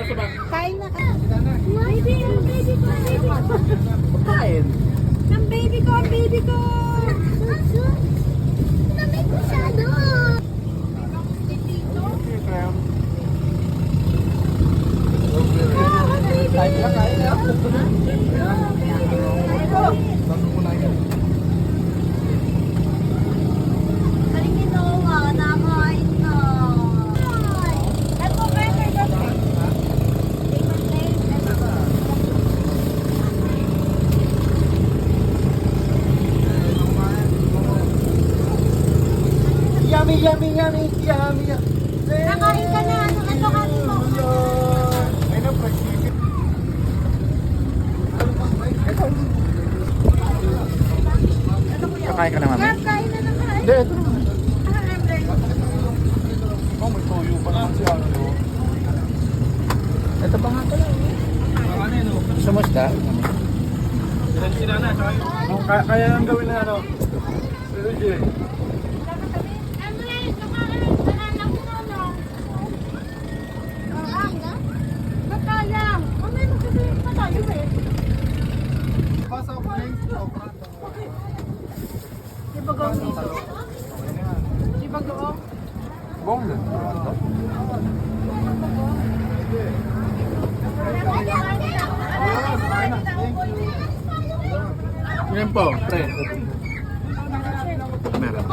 Kain na ka. Baby, ang baby ko, ang baby ko. Kain. Ang baby ko, ang baby ko. Lamig masyado. Kain na, kain na. Yummy, yummy, yummy, yummy. Nakain ka na. Ano kami mo? Kakain ka na, mami? Kain na naman. Hindi, ito naman. Oh, may toyo pa naman siya. Ito pa nga pala. Gusto mo siya? Kaya ang gawin na ano? Bong din. Yan po, pre. Meron.